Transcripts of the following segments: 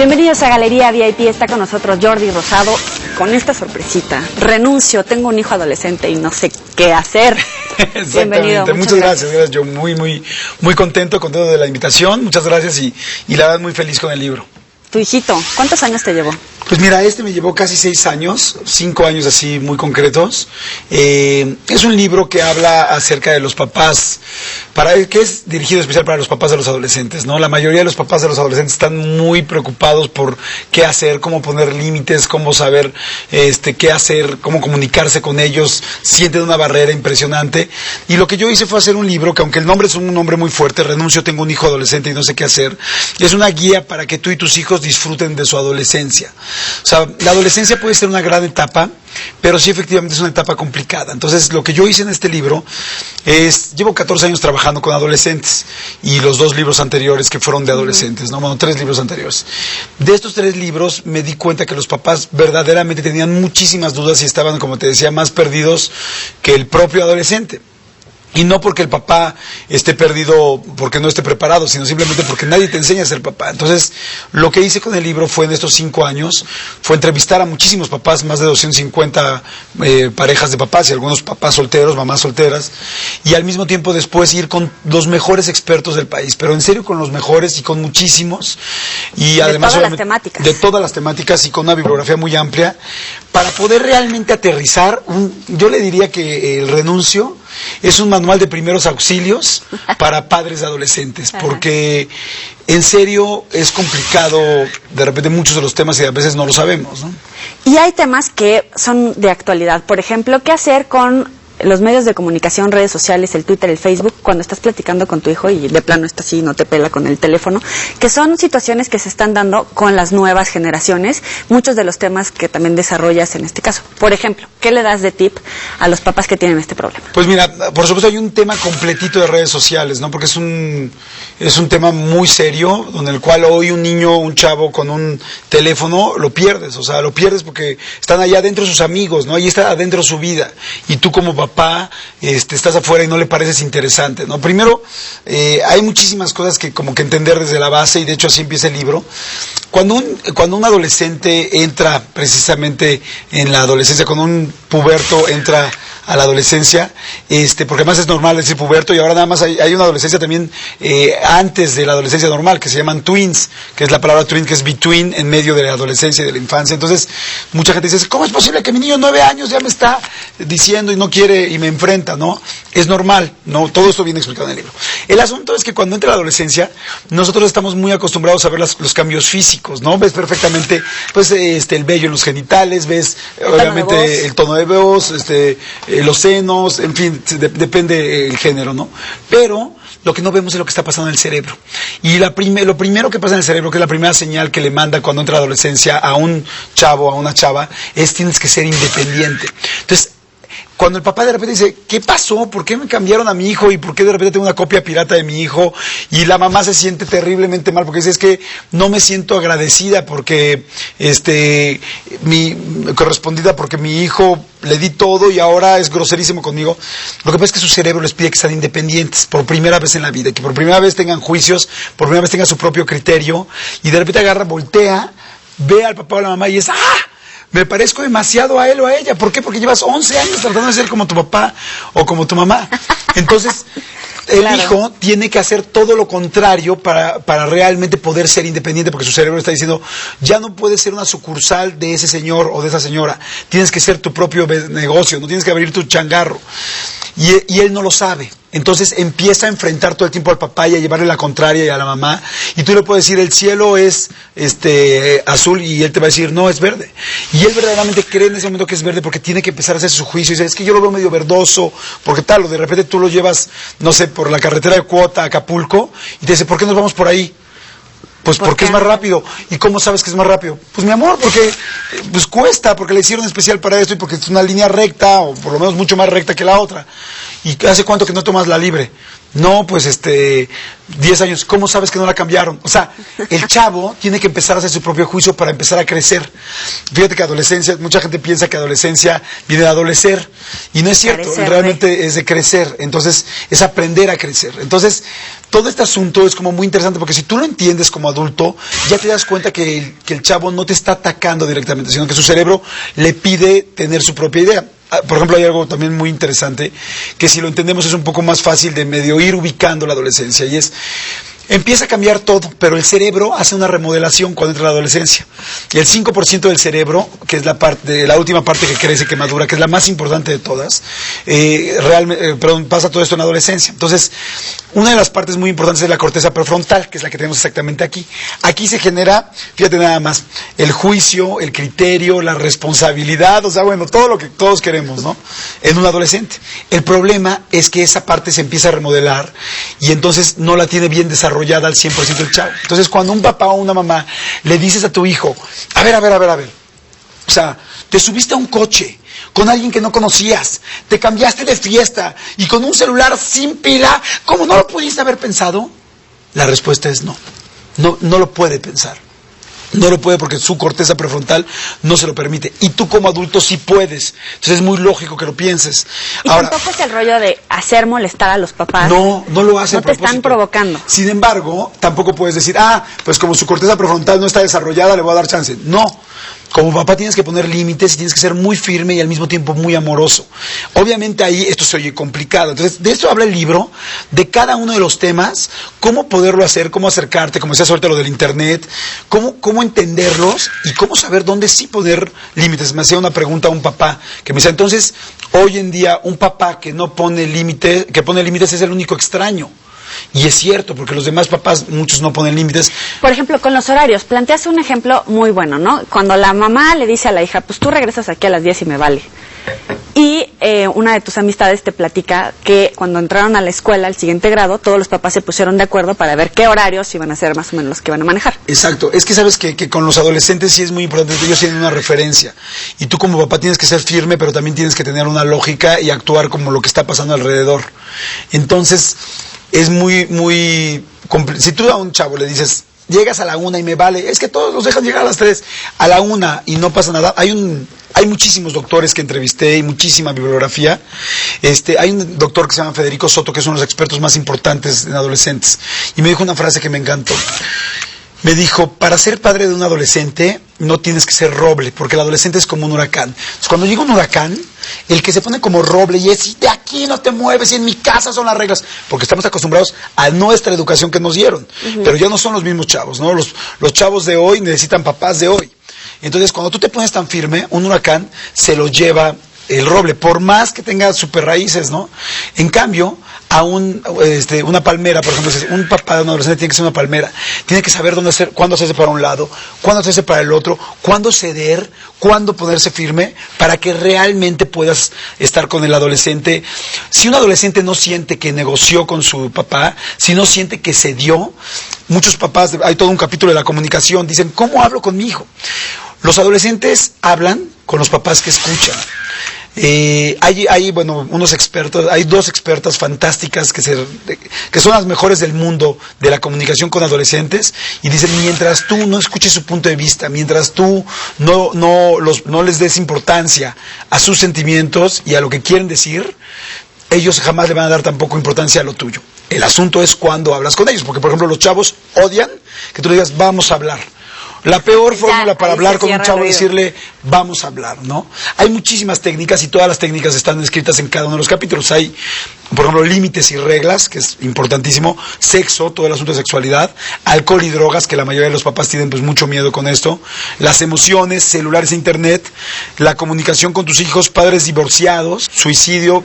Bienvenidos a Galería VIP, está con nosotros Jordi Rosado con esta sorpresita. Renuncio, tengo un hijo adolescente y no sé qué hacer. Bienvenido. Muchas gracias. Yo muy contento de la invitación, muchas gracias y la verdad muy feliz con el libro. Tu hijito, ¿cuántos años te llevó? Pues mira, me llevó casi 6 años, 5 años así muy concretos. Es un libro que habla acerca de los papás, que es dirigido especial para los papás de los adolescentes, ¿no? La mayoría de los papás de los adolescentes están muy preocupados por qué hacer, cómo poner límites, cómo saber qué hacer, cómo comunicarse con ellos, sienten una barrera impresionante. Y lo que yo hice fue hacer un libro que, aunque el nombre es un nombre muy fuerte, Renuncio, tengo un hijo adolescente y no sé qué hacer, es una guía para que tú y tus hijos disfruten de su adolescencia. O sea, la adolescencia puede ser una gran etapa, pero sí efectivamente es una etapa complicada. Entonces, lo que yo hice en este libro llevo 14 años trabajando con adolescentes, y los 2 libros anteriores que fueron de adolescentes, ¿no? Bueno, 3 libros anteriores. De estos 3 libros me di cuenta que los papás verdaderamente tenían muchísimas dudas y estaban, como te decía, más perdidos que el propio adolescente. Y no porque el papá esté perdido, porque no esté preparado, sino simplemente porque nadie te enseña a ser papá. Entonces, lo que hice con el libro fue, en estos 5 años, fue entrevistar a muchísimos papás, más de 250 parejas de papás y algunos papás solteros, mamás solteras, y al mismo tiempo después ir con los mejores expertos del país, pero en serio con los mejores y con muchísimos. Y además, de todas las temáticas. De todas las temáticas y con una bibliografía muy amplia, para poder realmente aterrizar, yo le diría que el Renuncio es un manual de primeros auxilios para padres de adolescentes, porque en serio es complicado de repente muchos de los temas y a veces no lo sabemos, ¿no? Y hay temas que son de actualidad, por ejemplo, ¿qué hacer con los medios de comunicación, redes sociales, el Twitter, el Facebook, cuando estás platicando con tu hijo y de plano está así, no te pela con el teléfono, que son situaciones que se están dando con las nuevas generaciones, muchos de los temas que también desarrollas en este caso? Por ejemplo, ¿qué le das de tip a los papás que tienen este problema? Pues mira, por supuesto hay un tema completito de redes sociales, ¿no? Porque es un tema muy serio, donde el cual hoy un niño, un chavo con un teléfono lo pierdes, o sea, lo pierdes porque están allá adentro sus amigos, ¿no? Ahí está adentro su vida, y tú como papá estás afuera y no le pareces interesante, ¿no? Primero, hay muchísimas cosas que como que entender desde la base, y de hecho así empieza el libro. Cuando un adolescente entra precisamente en la adolescencia, cuando un puberto entra a la adolescencia, porque además es normal decir puberto, y ahora nada más hay una adolescencia también antes de la adolescencia normal, que se llaman twins, que es la palabra twin, que es between, en medio de la adolescencia y de la infancia. Entonces, mucha gente dice, ¿cómo es posible que mi niño de 9 años ya me está diciendo y no quiere y me enfrenta? ¿No? Es normal, ¿no? Todo esto viene explicado en el libro. El asunto es que cuando entra la adolescencia, nosotros estamos muy acostumbrados a ver los cambios físicos, ¿no? Ves perfectamente, pues, el vello en los genitales, ves, obviamente, el tono de voz, los senos, en fin, depende el género, ¿no? Pero lo que no vemos es lo que está pasando en el cerebro. Y lo primero que pasa en el cerebro, que es la primera señal que le manda cuando entra a la adolescencia a un chavo, a una chava, es: tienes que ser independiente. Entonces, cuando el papá de repente dice, ¿qué pasó? ¿Por qué me cambiaron a mi hijo? ¿Y por qué de repente tengo una copia pirata de mi hijo? Y la mamá se siente terriblemente mal porque dice, es que no me siento agradecida porque correspondida porque mi hijo le di todo y ahora es groserísimo conmigo. Lo que pasa es que su cerebro les pide que sean independientes por primera vez en la vida, que por primera vez tengan juicios, por primera vez tengan su propio criterio, y de repente agarra, voltea, ve al papá o a la mamá y es me parezco demasiado a él o a ella. ¿Por qué? Porque llevas 11 años tratando de ser como tu papá o como tu mamá. Entonces, el hijo tiene que hacer todo lo contrario para realmente poder ser independiente, porque su cerebro está diciendo, ya no puedes ser una sucursal de ese señor o de esa señora. Tienes que ser tu propio negocio, no tienes que abrir tu changarro. Y él no lo sabe. Entonces empieza a enfrentar todo el tiempo al papá y a llevarle la contraria y a la mamá. Y tú le puedes decir, el cielo es azul, y él te va a decir, no, es verde. Y él verdaderamente cree en ese momento que es verde porque tiene que empezar a hacer su juicio. Y dice, es que yo lo veo medio verdoso, porque tal, o de repente tú lo llevas, no sé, por la carretera de Cuota a Acapulco, y te dice, ¿por qué nos vamos por ahí? Pues porque es más rápido. ¿Y cómo sabes que es más rápido? Pues mi amor, porque pues cuesta, porque le hicieron especial para esto y porque es una línea recta, o por lo menos mucho más recta que la otra. ¿Y hace cuánto que no tomas la libre? No, pues 10 años, ¿cómo sabes que no la cambiaron? O sea, el chavo tiene que empezar a hacer su propio juicio para empezar a crecer. Fíjate que adolescencia, mucha gente piensa que adolescencia viene de adolecer, y no es cierto, realmente es de crecer. Entonces, es aprender a crecer. Entonces, todo este asunto es como muy interesante, porque si tú lo entiendes como adulto, ya te das cuenta que el chavo no te está atacando directamente, sino que su cerebro le pide tener su propia idea. Por ejemplo, hay algo también muy interesante, que si lo entendemos es un poco más fácil de medio ir ubicando la adolescencia, y es, empieza a cambiar todo, pero el cerebro hace una remodelación cuando entra la adolescencia. Y el 5% del cerebro, que es la última parte que crece, que madura, que es la más importante de todas, pasa todo esto en la adolescencia. Entonces, una de las partes muy importantes es la corteza prefrontal, que es la que tenemos exactamente aquí. Aquí se genera, fíjate nada más, el juicio, el criterio, la responsabilidad, o sea, bueno, todo lo que todos queremos, ¿no? En un adolescente. El problema es que esa parte se empieza a remodelar, y entonces no la tiene bien desarrollada al 100% el chavo. Entonces, cuando un papá o una mamá le dices a tu hijo, a ver, o sea, te subiste a un coche con alguien que no conocías, te cambiaste de fiesta y con un celular sin pila, ¿cómo no lo pudiste haber pensado? La respuesta es no. No lo puede pensar. No lo puede, porque su corteza prefrontal no se lo permite. Y tú como adulto sí puedes. Entonces es muy lógico que lo pienses. Y ahora, tampoco es el rollo de hacer molestar a los papás. No lo hace. No te están provocando. Sin embargo, tampoco puedes decir, pues como su corteza prefrontal no está desarrollada, le voy a dar chance. No. Como papá tienes que poner límites y tienes que ser muy firme y al mismo tiempo muy amoroso. Obviamente ahí esto se oye complicado. Entonces, de esto habla el libro, de cada uno de los temas, cómo poderlo hacer, cómo acercarte, como decías ahorita lo del internet, cómo entenderlos y cómo saber dónde sí poner límites. Me hacía una pregunta a un papá que me decía, entonces, hoy en día un papá que no pone límites, que pone límites es el único extraño. Y es cierto, porque los demás papás, muchos no ponen límites. Por ejemplo, con los horarios, planteaste un ejemplo muy bueno, ¿no? Cuando la mamá le dice a la hija, pues tú regresas aquí a las 10 y me vale. Y una de tus amistades te platica que cuando entraron a la escuela, al siguiente grado, todos los papás se pusieron de acuerdo para ver qué horarios iban a ser más o menos los que iban a manejar. Exacto, es que sabes que con los adolescentes sí es muy importante, ellos tienen una referencia. Y tú como papá tienes que ser firme, pero también tienes que tener una lógica y actuar como lo que está pasando alrededor. Entonces, es muy si tú a un chavo le dices, llegas a la 1 y me vale, es que todos los dejan llegar a las 3, a la 1 y no pasa nada. Hay muchísimos doctores que entrevisté y muchísima bibliografía. Hay un doctor que se llama Federico Soto, que es uno de los expertos más importantes en adolescentes, y me dijo una frase que me encantó. Me dijo, para ser padre de un adolescente no tienes que ser roble, porque el adolescente es como un huracán. Entonces, cuando llega un huracán, el que se pone como roble y es, de aquí no te mueves, y en mi casa son las reglas, porque estamos acostumbrados a nuestra educación que nos dieron. Pero ya no son los mismos chavos, ¿no? Los chavos de hoy necesitan papás de hoy. Entonces, cuando tú te pones tan firme, un huracán se lo lleva el roble, por más que tenga super raíces, ¿no? En cambio, a una palmera, por ejemplo, un papá de un adolescente tiene que ser una palmera, tiene que saber cuándo hacerse para un lado, cuándo hacerse para el otro, cuándo ceder, cuándo ponerse firme, para que realmente puedas estar con el adolescente. Si un adolescente no siente que negoció con su papá, si no siente que cedió, muchos papás, hay todo un capítulo de la comunicación, dicen, ¿cómo hablo con mi hijo? Los adolescentes hablan con los papás que escuchan. Hay unos expertos, hay 2 expertas fantásticas que son las mejores del mundo de la comunicación con adolescentes, y dicen, mientras tú no escuches su punto de vista, mientras tú no les des importancia a sus sentimientos y a lo que quieren decir, ellos jamás le van a dar tampoco importancia a lo tuyo. El asunto es cuando hablas con ellos, porque por ejemplo los chavos odian que tú le digas, vamos a hablar. La peor fórmula para hablar con un chavo es decirle, vamos a hablar, ¿no? Hay muchísimas técnicas y todas las técnicas están escritas en cada uno de los capítulos. Hay, por ejemplo, límites y reglas, que es importantísimo, sexo, todo el asunto de sexualidad, alcohol y drogas, que la mayoría de los papás tienen pues mucho miedo con esto, las emociones, celulares e internet, la comunicación con tus hijos, padres divorciados, suicidio.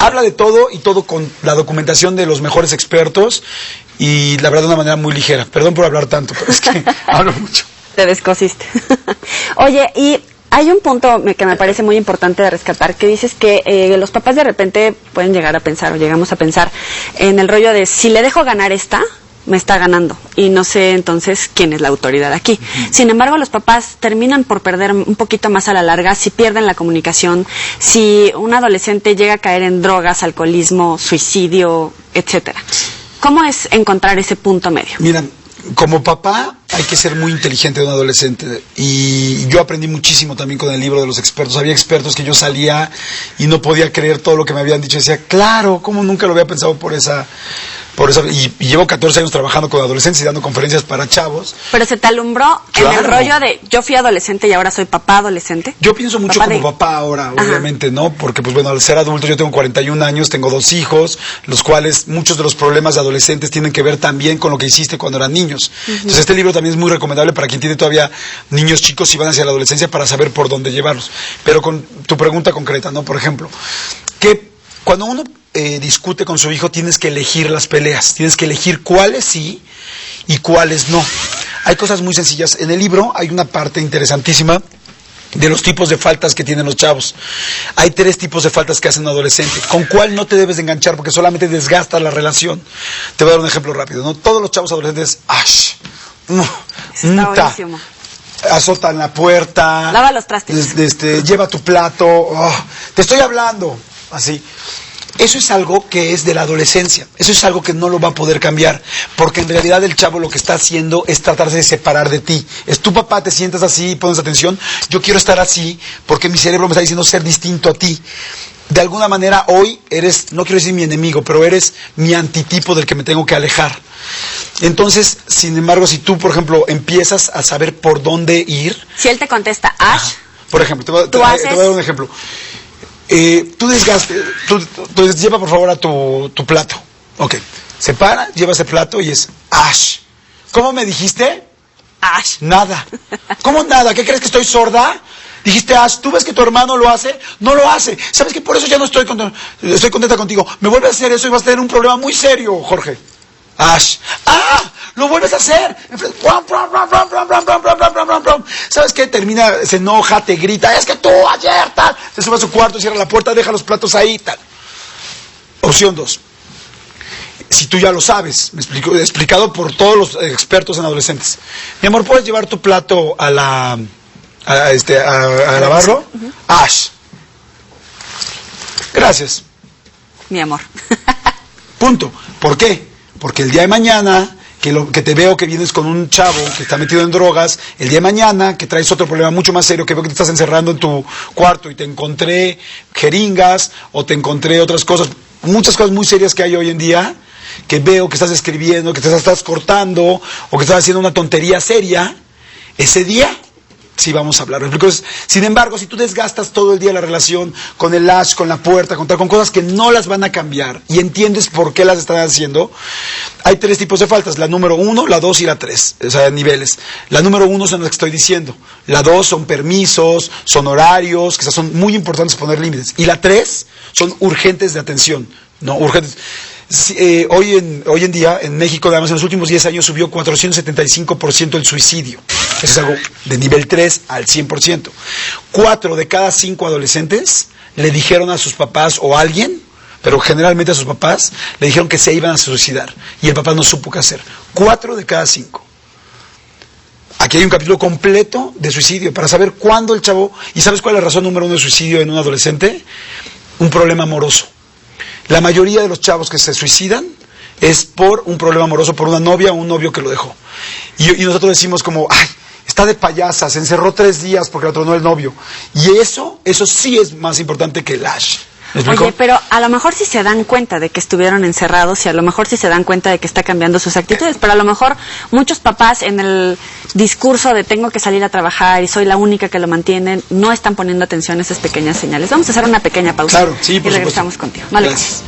Habla de todo, y todo con la documentación de los mejores expertos, y la verdad de una manera muy ligera. Perdón por hablar tanto, pero es que hablo mucho. Te descosiste. Oye, y hay un punto que me parece muy importante de rescatar, que dices que los papás de repente pueden llegar a pensar, o llegamos a pensar, en el rollo de, si le dejo ganar esta, me está ganando y no sé entonces quién es la autoridad aquí. Sin embargo, los papás terminan por perder un poquito más a la larga si pierden la comunicación, si un adolescente llega a caer en drogas, alcoholismo, suicidio, etcétera. ¿Cómo es encontrar ese punto medio? Mira, como papá hay que ser muy inteligente de un adolescente, y yo aprendí muchísimo también con el libro de los expertos. Había expertos que yo salía y no podía creer todo lo que me habían dicho. Decía, claro, ¿cómo nunca lo había pensado por esa y llevo 14 años trabajando con adolescentes y dando conferencias para chavos. Pero se te alumbró en el rollo de yo fui adolescente y ahora soy papá adolescente. Yo pienso mucho como papá ahora, obviamente, ¿no? Porque, pues bueno, al ser adulto, yo tengo 41 años, tengo 2 hijos, los cuales muchos de los problemas de adolescentes tienen que ver también con lo que hiciste cuando eran niños. Entonces, este libro también es muy recomendable para quien tiene todavía niños chicos y van hacia la adolescencia, para saber por dónde llevarlos. Pero con tu pregunta concreta, ¿no? Por ejemplo, que cuando uno discute con su hijo, tienes que elegir las peleas, tienes que elegir cuáles sí y cuáles no. Hay cosas muy sencillas. En el libro hay una parte interesantísima de los tipos de faltas que tienen los chavos. Hay 3 tipos de faltas que hacen un adolescente. ¿Con cuál no te debes de enganchar? Porque solamente desgasta la relación. Te voy a dar un ejemplo rápido, ¿no? Todos los chavos adolescentes, azotan la puerta, lava los trastes, lleva tu plato, te estoy hablando, así. Eso es algo que es de la adolescencia, eso es algo que no lo va a poder cambiar, porque en realidad el chavo lo que está haciendo es tratarse de separar de ti. Es tu papá, te sientas así, pones atención, yo quiero estar así, porque mi cerebro me está diciendo ser distinto a ti. De alguna manera hoy eres, no quiero decir mi enemigo, pero eres mi antitipo del que me tengo que alejar. Entonces, sin embargo, si tú, por ejemplo, empiezas a saber por dónde ir... Si él te contesta, Ash... Por ejemplo, te voy a dar un ejemplo. Tú lleva por favor a tu plato. Ok, se para, lleva ese plato y es Ash. ¿Cómo me dijiste? Ash. Nada. ¿Cómo nada? ¿Qué crees que estoy sorda? Dijiste Ash, ¿tú ves que tu hermano lo hace? No lo hace. ¿Sabes que por eso ya no estoy contenta contigo? Me vuelves a hacer eso y vas a tener un problema muy serio, Jorge. Ash. ¡Ah! ¡Lo vuelves a hacer! ¿Sabes qué? Termina, se enoja, te grita, es que tú ayer tal. Se sube a su cuarto, cierra la puerta, deja los platos ahí, tal. Opción 2. Si tú ya lo sabes, explicado por todos los expertos en adolescentes. Mi amor, ¿puedes llevar tu plato a lavarlo? Ash. Gracias. Mi amor. Punto. ¿Por qué? Porque el día de mañana, que te veo que vienes con un chavo que está metido en drogas, el día de mañana que traes otro problema mucho más serio, que veo que te estás encerrando en tu cuarto y te encontré jeringas o te encontré otras cosas, muchas cosas muy serias que hay hoy en día, que veo que estás escribiendo, que te estás cortando o que estás haciendo una tontería seria, ese día sí vamos a hablar. Entonces, sin embargo, si tú desgastas todo el día la relación con el Ash, con la puerta, con cosas que no las van a cambiar y entiendes por qué las están haciendo, hay 3 tipos de faltas. La número 1, la 2 y la 3. O sea, niveles. La número 1 son las que estoy diciendo. La 2 son permisos, son horarios, que son muy importantes poner límites. Y la 3 son urgentes de atención. No, urgentes. Hoy en día, en México, además, en los últimos 10 años subió 475% el suicidio. Eso es algo de nivel 3 al 100%. 4 de cada 5 adolescentes le dijeron a sus papás o a alguien, pero generalmente a sus papás, le dijeron que se iban a suicidar. Y el papá no supo qué hacer. 4 de cada 5. Aquí hay un capítulo completo de suicidio para saber cuándo el chavo... ¿Y sabes cuál es la razón número 1 de suicidio en un adolescente? Un problema amoroso. La mayoría de los chavos que se suicidan es por un problema amoroso, por una novia o un novio que lo dejó. Y nosotros decimos como, ay, está de payasa, se encerró 3 días porque la tronó el novio. Y eso sí es más importante que el Ash. Oye, pero a lo mejor sí se dan cuenta de que estuvieron encerrados y a lo mejor sí se dan cuenta de que está cambiando sus actitudes, pero a lo mejor muchos papás en el discurso de tengo que salir a trabajar y soy la única que lo mantiene, no están poniendo atención a esas pequeñas señales. Vamos a hacer una pequeña pausa. Claro, sí, por y regresamos supuesto. Contigo. Vale. Gracias.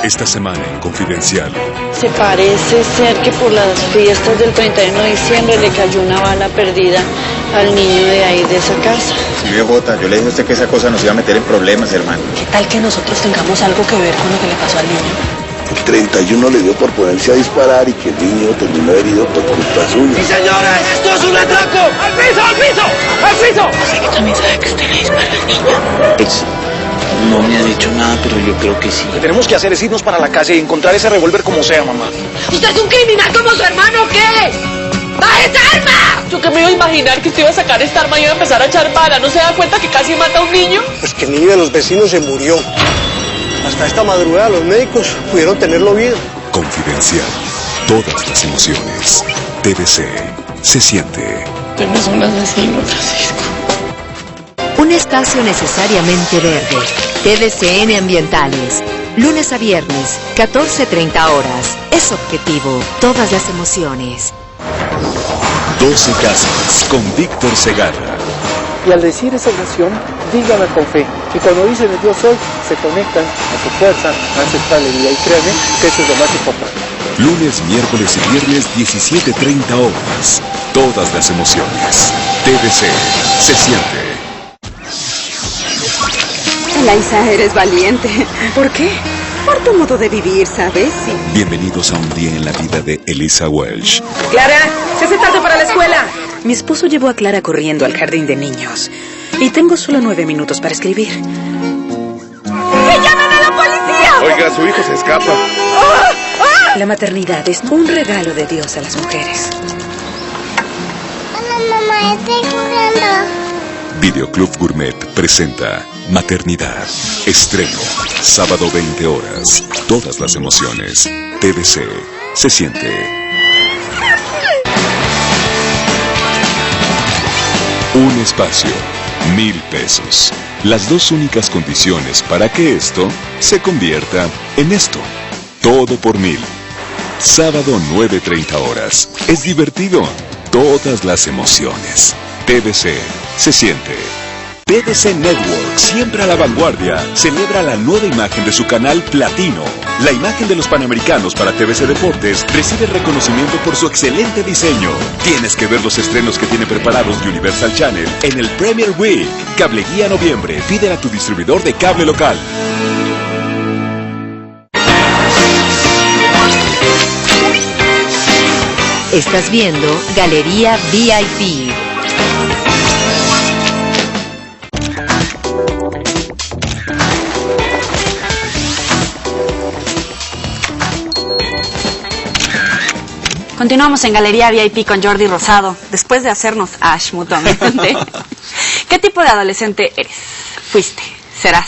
Esta semana en Confidencial. Se parece ser que por las fiestas del 31 de diciembre le cayó una bala perdida al niño de ahí de esa casa. Sí, Jota, yo le dije a usted que esa cosa nos iba a meter en problemas, hermano. ¿Qué tal que nosotros tengamos algo que ver con lo que le pasó al niño? el 31 le dio por ponerse a disparar y que el niño terminó herido por culpa suya. ¡Sí, señora! ¡Esto es un atraco! ¡Al piso, al piso, al piso! ¿Usted que también sabe que usted le dispara al niño? Pues no me ha dicho nada, pero yo creo que sí. Lo que tenemos que hacer es irnos para la calle y encontrar ese revólver como sea, mamá. ¿Usted es un criminal como su hermano o qué? ¡Baje esa arma! Yo que me iba a imaginar que usted iba a sacar esta arma y iba a empezar a echar bala. ¿No se da cuenta que casi mata a un niño? Pues que el niño de los vecinos se murió. Hasta esta madrugada los médicos pudieron tenerlo vivo. Confidencial. Todas las emociones. TVC. Se siente. Usted no es un asesino, Francisco. Un espacio necesariamente verde. TVCN Ambientales. Lunes a viernes, 14:30 horas. Es objetivo. Todas las emociones. 12 casas con Víctor Segarra. Y al decir esa oración, díganla con fe. Y cuando dicen el Dios soy, se conectan a su fuerza ancestral y créanme que eso es lo más importante. Lunes, miércoles y viernes, 17:30 horas. Todas las emociones. TVC. Se siente. Elisa, eres valiente. ¿Por qué? Por tu modo de vivir, ¿sabes? Sí. Bienvenidos a un día en la vida de Elisa Welch. Clara, se hace tarde para la escuela. Mi esposo llevó a Clara corriendo al jardín de niños. Y tengo solo 9 minutos para escribir. ¡Que llamen a la policía! Oiga, su hijo se escapa. La maternidad es un regalo de Dios a las mujeres. Hola, mamá, estoy jugando. Videoclub Gourmet presenta Maternidad. Estreno. Sábado 20 horas. Todas las emociones. TVC. Se siente. Un espacio. 1,000 pesos. Las dos únicas condiciones para que esto se convierta en esto. Todo por 1,000. Sábado 9:30 horas. Es divertido. Todas las emociones. TVC. Se siente. TVC Network, siempre a la vanguardia, celebra la nueva imagen de su canal Platino. La imagen de los Panamericanos para TVC Deportes recibe reconocimiento por su excelente diseño. Tienes que ver los estrenos que tiene preparados Universal Channel en el Premier Week. Cable Guía Noviembre. Pídela a tu distribuidor de cable local. Estás viendo Galería VIP. Continuamos en Galería VIP con Jordi Rosado, después de hacernos Ash mutuamente. ¿Qué tipo de adolescente eres? ¿Fuiste? ¿Serás?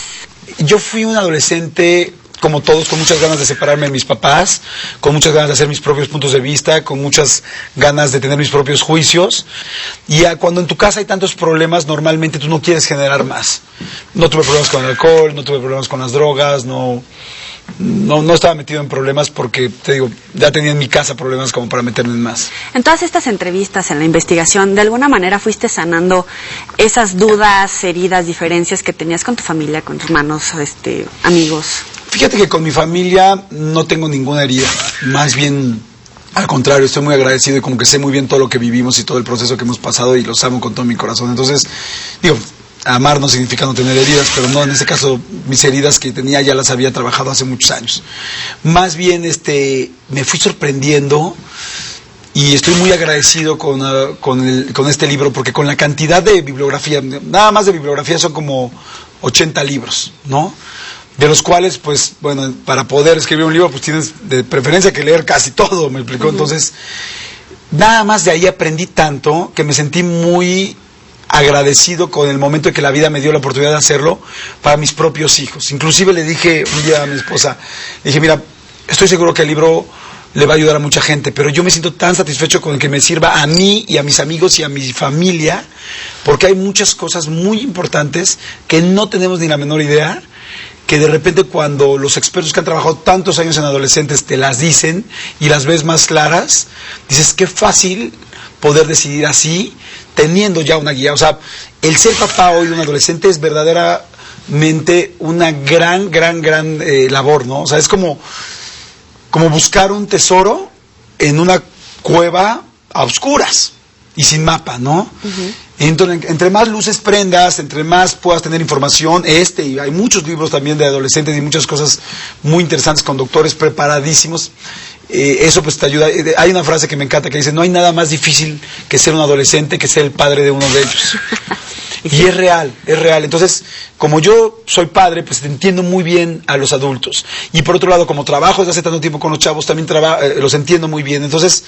Yo fui un adolescente, como todos, con muchas ganas de separarme de mis papás, con muchas ganas de hacer mis propios puntos de vista, con muchas ganas de tener mis propios juicios. Y cuando en tu casa hay tantos problemas, normalmente tú no quieres generar más. No tuve problemas con el alcohol, no tuve problemas con las drogas, no estaba metido en problemas porque, te digo, ya tenía en mi casa problemas como para meterme en más. En todas estas entrevistas, en la investigación, ¿de alguna manera fuiste sanando esas dudas, heridas, diferencias que tenías con tu familia, con tus hermanos, amigos? Fíjate que con mi familia no tengo ninguna herida, más bien al contrario, estoy muy agradecido y como que sé muy bien todo lo que vivimos y todo el proceso que hemos pasado y los amo con todo mi corazón. Entonces, digo, amar no significa no tener heridas, pero no, en este caso mis heridas que tenía ya las había trabajado hace muchos años. Más bien me fui sorprendiendo y estoy muy agradecido con este libro, porque con la cantidad de bibliografía, nada más de bibliografía son como 80 libros, ¿no? De los cuales, pues, bueno, para poder escribir un libro, pues tienes de preferencia que leer casi todo, ¿me explicó? Entonces, nada más de ahí aprendí tanto que me sentí muy agradecido con el momento en que la vida me dio la oportunidad de hacerlo para mis propios hijos. Inclusive le dije un día a mi esposa, le dije, mira, estoy seguro que el libro le va a ayudar a mucha gente, pero yo me siento tan satisfecho con el que me sirva a mí y a mis amigos y a mi familia, porque hay muchas cosas muy importantes que no tenemos ni la menor idea, que de repente cuando los expertos que han trabajado tantos años en adolescentes te las dicen y las ves más claras, dices, qué fácil poder decidir así, teniendo ya una guía. O sea, el ser papá hoy de un adolescente es verdaderamente una gran labor, ¿no? O sea, es como buscar un tesoro en una cueva a oscuras, y sin mapa, ¿no? Entonces, entre más luces prendas, entre más puedas tener información, y hay muchos libros también de adolescentes y muchas cosas muy interesantes con doctores preparadísimos, eso pues te ayuda. Hay una frase que me encanta que dice, no hay nada más difícil que ser un adolescente que ser el padre de uno de ellos. Y es real, es real. Entonces, como yo soy padre, pues entiendo muy bien a los adultos. Y por otro lado, como trabajo desde hace tanto tiempo con los chavos, también los entiendo muy bien. Entonces,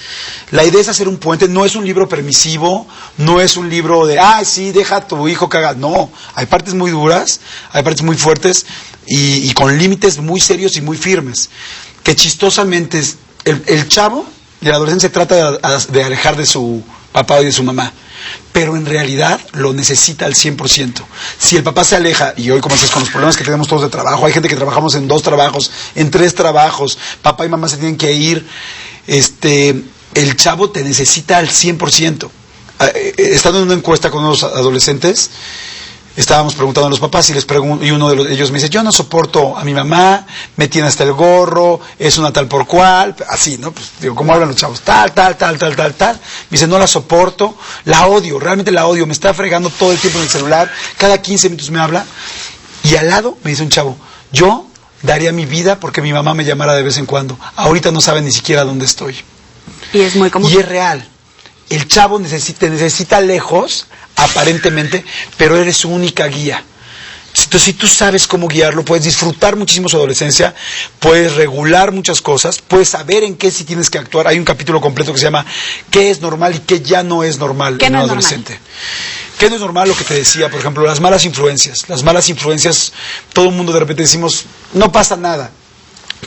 la idea es hacer un puente. No es un libro permisivo, no es un libro de, sí, deja a tu hijo cagar. No, hay partes muy duras, hay partes muy fuertes y con límites muy serios y muy firmes. Que chistosamente, el chavo de la adolescencia trata de alejar de su papá y de su mamá. Pero en realidad lo necesita al 100%. Si el papá se aleja, y hoy como dices, con los problemas que tenemos todos de trabajo, hay gente que trabajamos en 2 trabajos, en 3 trabajos, papá y mamá se tienen que ir, el chavo te necesita al 100%. Estando en una encuesta con unos adolescentes, estábamos preguntando a los papás y uno de ellos me dice, yo no soporto a mi mamá, me tiene hasta el gorro, es una tal por cual, así, ¿no? Pues digo, ¿cómo hablan los chavos? Tal. Me dice, no la soporto, la odio, realmente la odio, me está fregando todo el tiempo en el celular, cada 15 minutos me habla, y al lado me dice un chavo, yo daría mi vida porque mi mamá me llamara de vez en cuando, ahorita no sabe ni siquiera dónde estoy. Y es muy común. Y es real. El chavo necesita lejos, aparentemente, pero eres su única guía. Entonces, si tú sabes cómo guiarlo, puedes disfrutar muchísimo su adolescencia, puedes regular muchas cosas, puedes saber en qué sí tienes que actuar. Hay un capítulo completo que se llama ¿qué es normal y qué ya no es normal en un adolescente? ¿Qué no es normal? Lo que te decía, por ejemplo, las malas influencias. Las malas influencias, todo el mundo de repente decimos, no pasa nada.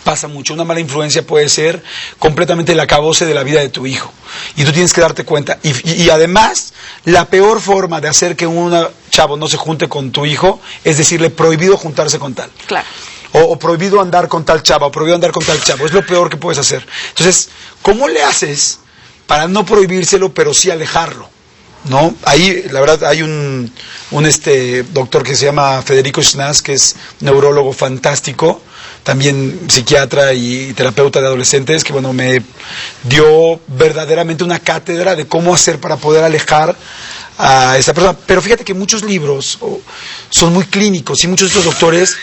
Pasa mucho. Una mala influencia puede ser completamente el acabose de la vida de tu hijo. Y tú tienes que darte cuenta. Y además, la peor forma de hacer que un chavo no se junte con tu hijo es decirle prohibido juntarse con tal. Claro. O prohibido andar con tal chava, o prohibido andar con tal chavo. Es lo peor que puedes hacer. Entonces, ¿cómo le haces para no prohibírselo, pero sí alejarlo? ¿No? Ahí, la verdad, hay un doctor que se llama Federico Schnaz, que es neurólogo fantástico, también psiquiatra y terapeuta de adolescentes, que bueno, me dio verdaderamente una cátedra de cómo hacer para poder alejar a esa persona. Pero fíjate que muchos libros son muy clínicos y muchos de estos doctores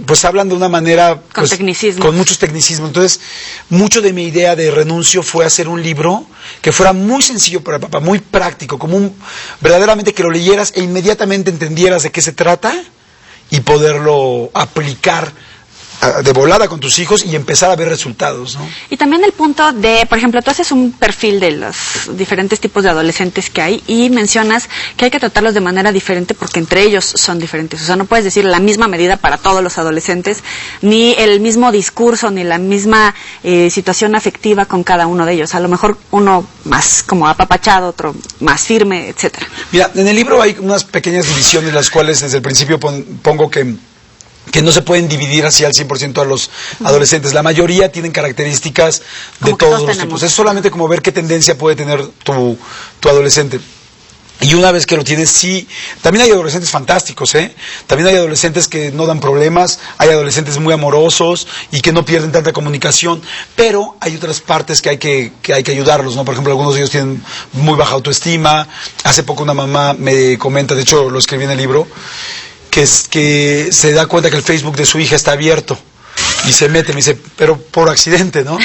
pues hablan de una manera pues, con muchos tecnicismos. Entonces, mucho de mi idea de renuncio fue hacer un libro que fuera muy sencillo para el papá, muy práctico, verdaderamente que lo leyeras e inmediatamente entendieras de qué se trata y poderlo aplicar de volada con tus hijos y empezar a ver resultados, ¿no? Y también el punto de, por ejemplo, tú haces un perfil de los diferentes tipos de adolescentes que hay y mencionas que hay que tratarlos de manera diferente porque entre ellos son diferentes. O sea, no puedes decir la misma medida para todos los adolescentes, ni el mismo discurso, ni la misma situación afectiva con cada uno de ellos. A lo mejor uno más como apapachado, otro más firme, etcétera. Mira, en el libro hay unas pequeñas divisiones, las cuales desde el principio pongo que no se pueden dividir así al 100% a los adolescentes. La mayoría tienen características de todos los tipos. Es solamente como ver qué tendencia puede tener tu adolescente. Y una vez que lo tienes, sí, también hay adolescentes fantásticos, También hay adolescentes que no dan problemas, hay adolescentes muy amorosos y que no pierden tanta comunicación, pero hay otras partes que hay que ayudarlos, ¿no? Por ejemplo, algunos de ellos tienen muy baja autoestima. Hace poco una mamá me comenta, de hecho lo escribí en el libro, que se da cuenta que el Facebook de su hija está abierto y se mete, me dice, pero por accidente, ¿no?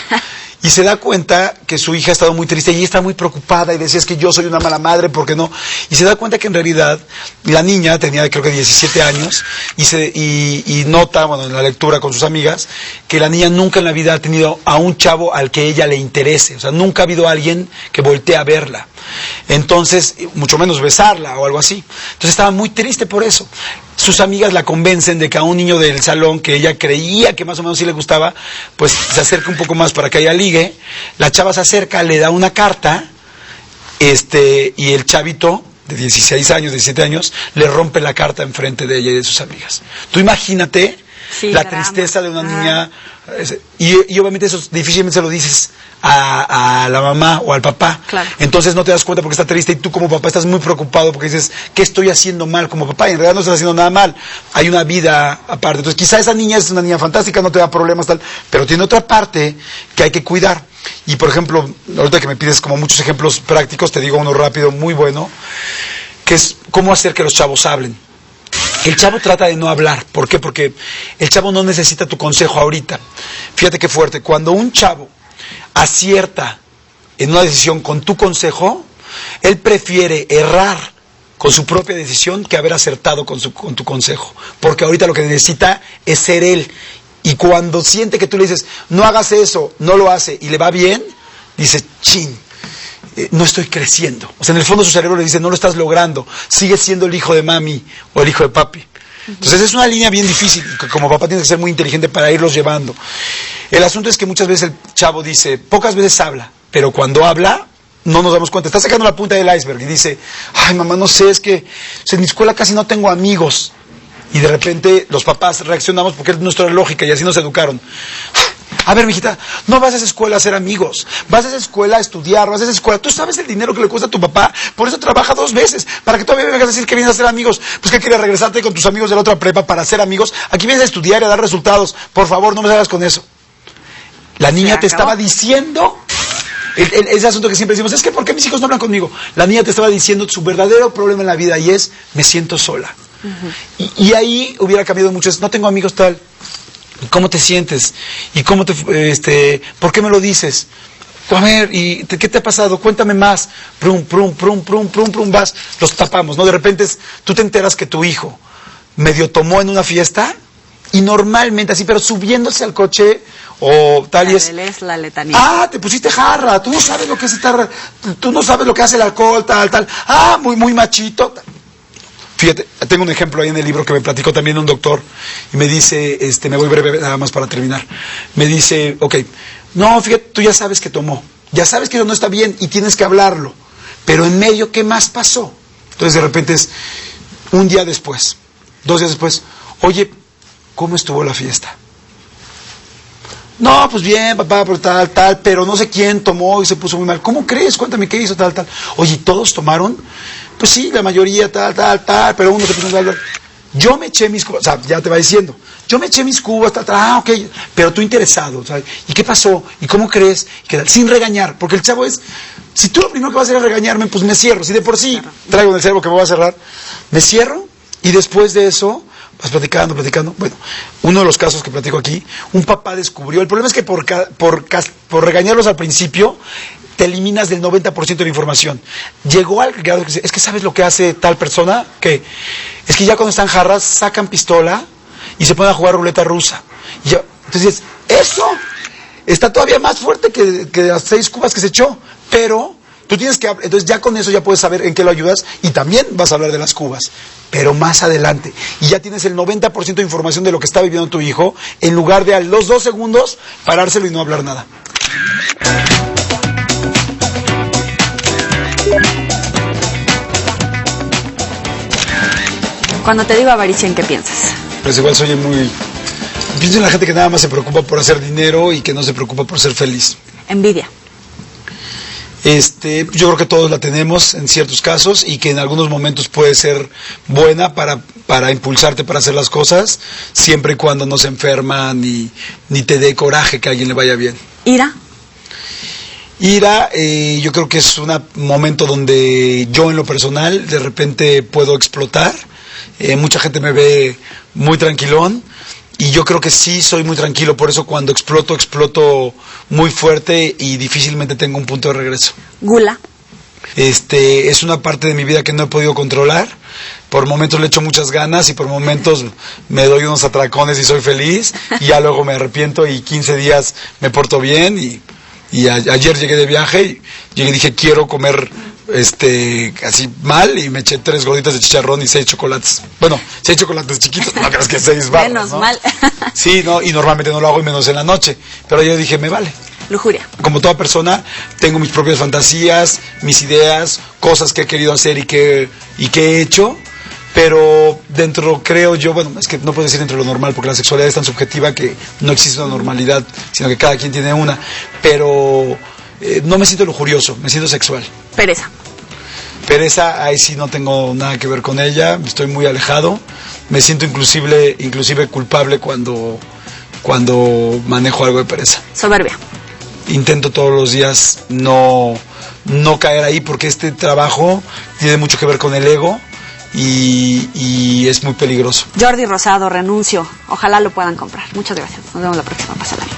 Y se da cuenta que su hija ha estado muy triste y ella está muy preocupada y decía, es que yo soy una mala madre, ¿por qué no? Y se da cuenta que en realidad la niña tenía creo que 17 años y nota, bueno, en la lectura con sus amigas, que la niña nunca en la vida ha tenido a un chavo al que ella le interese, o sea, nunca ha habido alguien que voltee a verla. Entonces, mucho menos besarla o algo así. Entonces estaba muy triste por eso. Sus amigas la convencen de que a un niño del salón que ella creía que más o menos sí le gustaba, pues se acerca un poco más para que ella ligue. La chava se acerca, le da una carta, y el chavito de 16 años, 17 años, le rompe la carta enfrente de ella y de sus amigas. Tú imagínate la tristeza de una niña, y obviamente eso difícilmente se lo dices a la mamá o al papá. Claro. Entonces no te das cuenta porque está triste y tú como papá estás muy preocupado porque dices, ¿qué estoy haciendo mal como papá? Y en realidad no estás haciendo nada mal, hay una vida aparte. Entonces quizá esa niña es una niña fantástica, no te da problemas tal, pero tiene otra parte que hay que cuidar. Y por ejemplo, ahorita que me pides como muchos ejemplos prácticos, te digo uno rápido, muy bueno, que es cómo hacer que los chavos hablen. El chavo trata de no hablar. ¿Por qué? Porque el chavo no necesita tu consejo ahorita. Fíjate qué fuerte. Cuando un chavo acierta en una decisión con tu consejo, él prefiere errar con su propia decisión que haber acertado con tu consejo. Porque ahorita lo que necesita es ser él. Y cuando siente que tú le dices, no hagas eso, no lo hace y le va bien, dice, chin, no estoy creciendo. O sea, en el fondo su cerebro le dice, no lo estás logrando, sigues siendo el hijo de mami o el hijo de papi. Entonces es una línea bien difícil, que como papá tienes que ser muy inteligente para irlos llevando. El asunto es que muchas veces el chavo dice, pocas veces habla, pero cuando habla, no nos damos cuenta. Está sacando la punta del iceberg y dice, ay mamá, no sé, es que en mi escuela casi no tengo amigos. Y de repente los papás reaccionamos porque es nuestra lógica y así nos educaron. A ver, mijita, no vas a esa escuela a hacer amigos, vas a esa escuela a estudiar, vas a esa escuela. Tú sabes el dinero que le cuesta a tu papá, por eso trabaja 2 veces, para que todavía me vengas a decir que vienes a hacer amigos. Pues que quieres regresarte con tus amigos de la otra prepa para hacer amigos. Aquí vienes a estudiar y a dar resultados. Por favor, no me salgas con eso. La niña te estaba diciendo, ese asunto que siempre decimos, es que ¿por qué mis hijos no hablan conmigo? La niña te estaba diciendo su verdadero problema en la vida y es, me siento sola. Y ahí hubiera cambiado mucho, no tengo amigos tal. ¿Cómo te sientes? ¿Y cómo por qué me lo dices? A ver, ¿y qué te ha pasado? Cuéntame más. Prum, vas. Los tapamos, ¿no? De repente tú te enteras que tu hijo medio tomó en una fiesta y normalmente así, pero subiéndose al coche o tal y es... la letanía. Ah, te pusiste jarra, tú no sabes lo que es estar... Tú no sabes lo que hace el alcohol, tal. Ah, muy machito. Fíjate, tengo un ejemplo ahí en el libro que me platicó también un doctor y me dice, me voy breve nada más para terminar, me dice, ok, no, fíjate, tú ya sabes que tomó, ya sabes que eso no está bien y tienes que hablarlo, pero en medio, ¿qué más pasó? Entonces de repente es un día después, 2 días después, oye, ¿cómo estuvo la fiesta? No, pues bien, papá, pero tal, pero no sé quién tomó y se puso muy mal. ¿Cómo crees? Cuéntame qué hizo, tal. Oye, ¿todos tomaron? Pues sí, la mayoría, tal, pero uno se puso mal. Yo me eché mis cubas, o sea, ya te va diciendo. Yo me eché mis cubas, ok, pero tú interesado, ¿sabes? ¿Y qué pasó? ¿Y cómo crees? Sin regañar, porque el chavo es, si tú lo primero que vas a hacer es regañarme, pues me cierro. Si de por sí traigo en el cerebro que me voy a cerrar, me cierro y después de eso... vas platicando. Bueno, uno de los casos que platico aquí, un papá descubrió, el problema es que por regañarlos al principio, te eliminas del 90% de la información. Llegó al grado que dice, es que ¿sabes lo que hace tal persona? ¿Qué? Es que ya cuando están jarras, sacan pistola y se ponen a jugar ruleta rusa. Entonces, eso está todavía más fuerte que las 6 cubas que se echó, pero... tú tienes que, entonces ya con eso ya puedes saber en qué lo ayudas y también vas a hablar de las cubas, pero más adelante. Y ya tienes el 90% de información de lo que está viviendo tu hijo, en lugar de a los 2 segundos parárselo y no hablar nada. Cuando te digo avaricia, ¿en qué piensas? Pues igual soy pienso en la gente que nada más se preocupa por hacer dinero y que no se preocupa por ser feliz. Envidia. Yo creo que todos la tenemos en ciertos casos y que en algunos momentos puede ser buena para impulsarte para hacer las cosas, siempre y cuando no se enferma ni te dé coraje que a alguien le vaya bien. ¿Ira? Ira, yo creo que es un momento donde yo en lo personal de repente puedo explotar. Mucha gente me ve muy tranquilón. Y yo creo que sí soy muy tranquilo, por eso cuando exploto muy fuerte y difícilmente tengo un punto de regreso. ¿Gula? Es una parte de mi vida que no he podido controlar. Por momentos le echo muchas ganas y por momentos me doy unos atracones y soy feliz. Y ya luego me arrepiento y 15 días me porto bien. Y ayer llegué de viaje y dije, quiero comer así mal, y me eché 3 gorditas de chicharrón y 6 chocolates. Bueno, 6 chocolates chiquitos, no creas que 6 barras, menos, ¿no? mal. Sí, no, y normalmente no lo hago y menos en la noche. Pero yo dije, me vale. Lujuria. Como toda persona, tengo mis propias fantasías, mis ideas, cosas que he querido hacer y que he hecho. Pero dentro, creo yo, bueno, es que no puedo decir dentro de lo normal, porque la sexualidad es tan subjetiva que no existe una normalidad, sino que cada quien tiene una. Pero no me siento lujurioso, me siento sexual. Pereza, ahí sí no tengo nada que ver con ella, estoy muy alejado. Me siento inclusive culpable cuando manejo algo de pereza. Soberbia. intento todos los días no caer ahí, porque este trabajo tiene mucho que ver con el ego y es muy peligroso. Jordi Rosado, Renuncio. Ojalá lo puedan comprar. Muchas gracias. Nos vemos la próxima. Pásala bien.